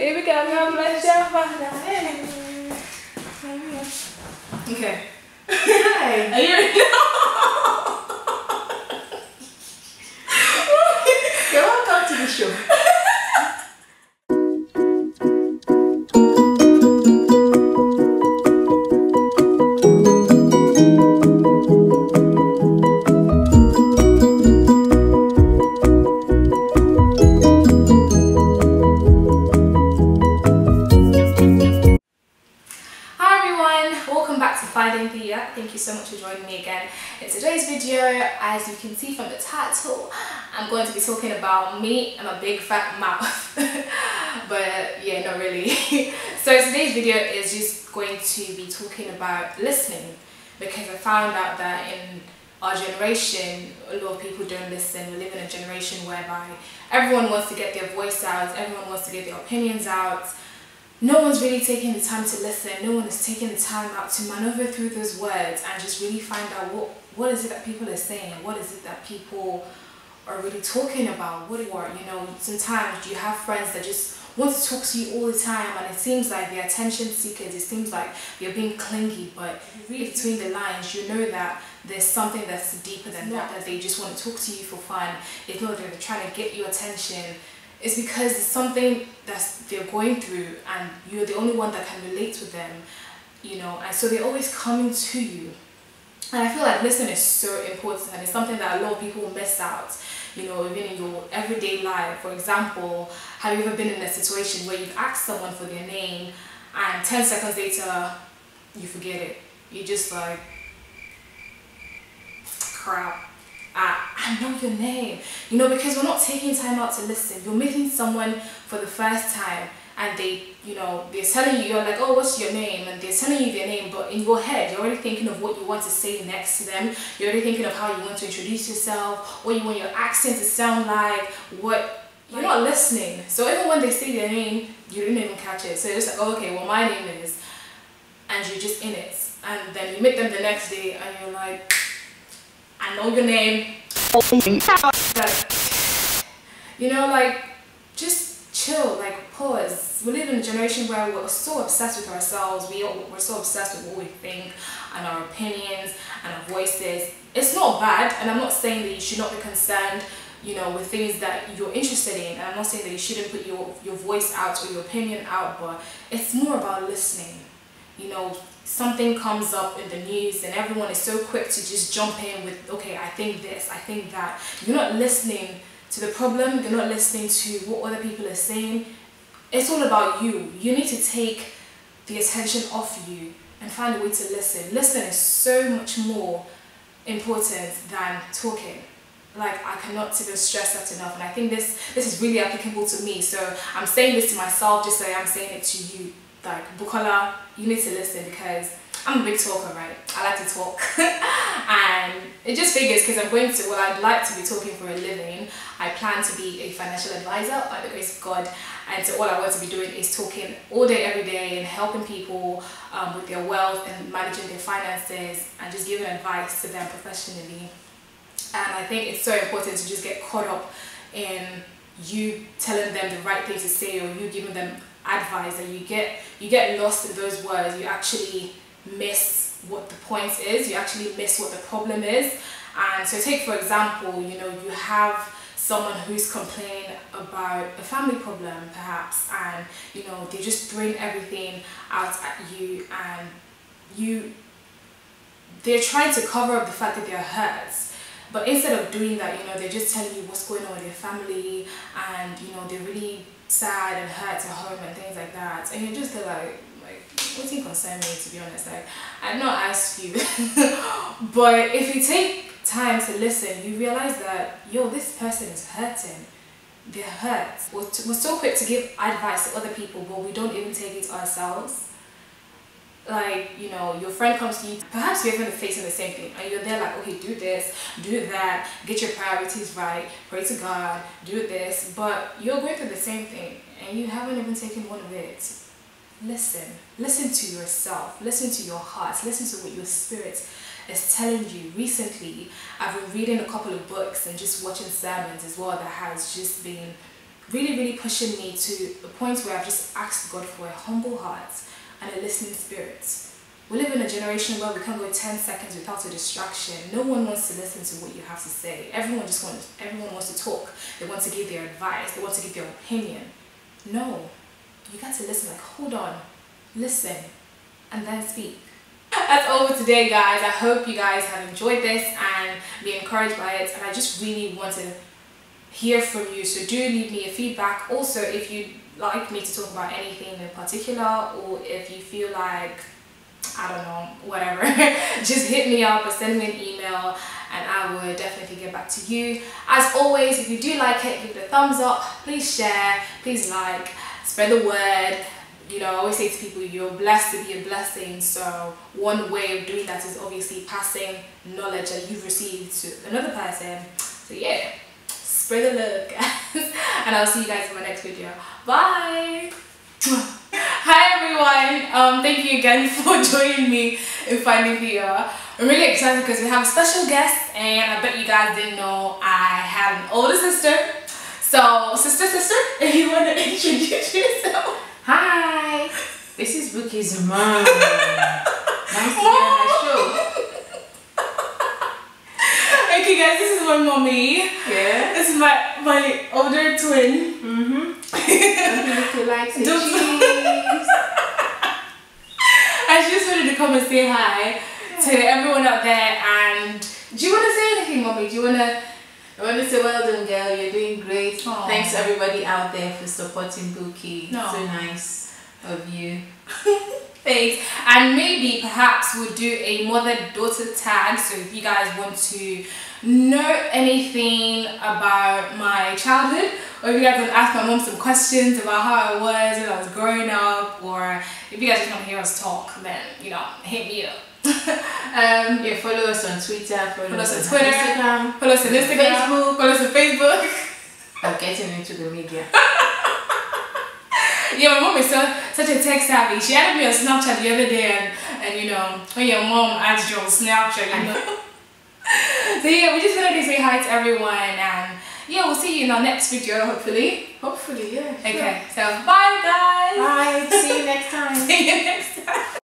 Here we go. God bless your father. Okay. Hi. Are you ready? You're welcome to the show. Finding Thea. Thank you so much for joining me again. In today's video, as you can see from the title, I'm going to be talking about me and my big fat mouth. But yeah, not really. So today's video is just going to be talking about listening, because I found out that in our generation, a lot of people don't listen. We live in a generation whereby everyone wants to get their voice out, everyone wants to get their opinions out. No one's really taking the time to listen. No one is taking the time out to maneuver through those words and just really find out what is it that people are saying, what is it that people are really talking about. Sometimes you have friends that just want to talk to you all the time, and it seems like they're attention seekers. It seems like they're being clingy, but read between the lines, you know that there's something that's deeper than that they just want to talk to you for fun. It's not that they're trying to get your attention. It's because it's something that they're going through and you're the only one that can relate with them, and so they're always coming to you. And I feel like listening is so important, and it's something that a lot of people miss out, even in your everyday life. For example, have you ever been in a situation where you've asked someone for their name and 10 seconds later you forget it? You're just like, crap. I know your name, because we're not taking time out to listen. You're meeting someone for the first time and they're telling you, you're like, oh, what's your name? And they're telling you their name, but in your head, you're already thinking of what you want to say next to them. You're already thinking of how you want to introduce yourself, what you want your accent to sound like, you're not listening. So even when they say their name, you didn't even catch it. So you're just like, oh, okay, well, my name is, and you're just in it. And then you meet them the next day and you're like, I know your name. Just chill, pause. We live in a generation where we're so obsessed with ourselves. We're so obsessed with what we think and our opinions and our voices. It's not bad, and I'm not saying that you should not be concerned, with things that you're interested in. And I'm not saying that you shouldn't put your voice out or your opinion out, but it's more about listening. Something comes up in the news and everyone is so quick to just jump in with, okay, I think this, I think that. You're not listening to the problem, you're not listening to what other people are saying. It's all about you. You need to take the attention off you and find a way to listen. Listening is so much more important than talking. I cannot even stress that enough, and I think this is really applicable to me. So I'm saying this to myself just so I'm saying it to you. Bukola, you need to listen, because I'm a big talker, right? I like to talk. And it just figures, because I'd like to be talking for a living. I plan to be a financial advisor by the grace of God. And so all I want to be doing is talking all day, every day, and helping people with their wealth and managing their finances and just giving advice to them professionally. And I think it's so important to just get caught up in you telling them the right thing to say, or you giving them advice, and you get lost in those words. You actually miss what the point is, you actually miss what the problem is. And so take for example, you have someone who's complaining about a family problem perhaps, and they just bring everything out at you, and they're trying to cover up the fact that they're hurt. But instead of doing that, they're just telling you what's going on with their family, and they're really sad and hurt at home and things like that, and you're just like what do you concern me, to be honest? I've not asked you. But if you take time to listen, you realize that this person is hurting. They're hurt. We're so quick to give advice to other people, but we don't even take it to ourselves. Your friend comes to you, perhaps you're even facing the same thing, and you're there like, okay, do this, do that, get your priorities right, pray to God, do this, but you're going through the same thing and you haven't even taken one of it. Listen to yourself, listen to your heart, listen to what your spirit is telling you. Recently, I've been reading a couple of books and just watching sermons as well that has just been really pushing me to the point where I've just asked God for a humble heart and a listening spirit. We live in a generation where we can't go 10 seconds without a distraction. No one wants to listen to what you have to say. Everyone wants to talk. They want to give their advice. They want to give their opinion. No, you got to listen. Like, hold on, listen, and then speak. That's all for today, guys. I hope you guys have enjoyed this and be encouraged by it. And I just really want to hear from you. So do leave me a feedback. Also, if you'd like me to talk about anything in particular, or if you feel like, I don't know, whatever, just hit me up or send me an email and I will definitely get back to you. As always, if you do like it, give it a thumbs up, please share, please like, spread the word. You know, I always say to people, you're blessed to be a blessing. So one way of doing that is obviously passing knowledge that you've received to another person. So yeah, spread the love, guys. And I'll see you guys in my next video. Bye. Hi everyone. Thank you again for joining me in Finding Thea. I'm really excited because we have a special guest, and I bet you guys didn't know I have an older sister. So sister, if you want to introduce yourself. Hi, this is Bookie's mom. Nice to be on my show. Okay guys, this is my mommy. Yeah. This is my older twin. Don't you look like say cheese? I just wanted to come and say hi to everyone out there. And do you want to say anything, mommy? Do you want to? I want to say well done, girl. You're doing great. Aww. Thanks everybody out there for supporting Bookie. No. So nice of you. Thanks. And maybe perhaps we'll do a mother-daughter tag. So if you guys want to know anything about my childhood, or if you guys want to ask my mom some questions about how I was when I was growing up, or if you guys just want to hear us talk, then, you know, hit me up. Yeah, follow us on Twitter, follow us on Twitter, Instagram, follow us on Instagram, Facebook. follow us on Facebook. I'm getting into the media. Yeah, my mom is such a tech savvy. She added me on Snapchat the other day, and you know, when your mom adds you on Snapchat, you know. So yeah, we just wanted to say hi to everyone, and yeah, we'll see you in our next video, hopefully. Hopefully, yeah. Okay, so bye guys. Bye. See you next time. See you next time.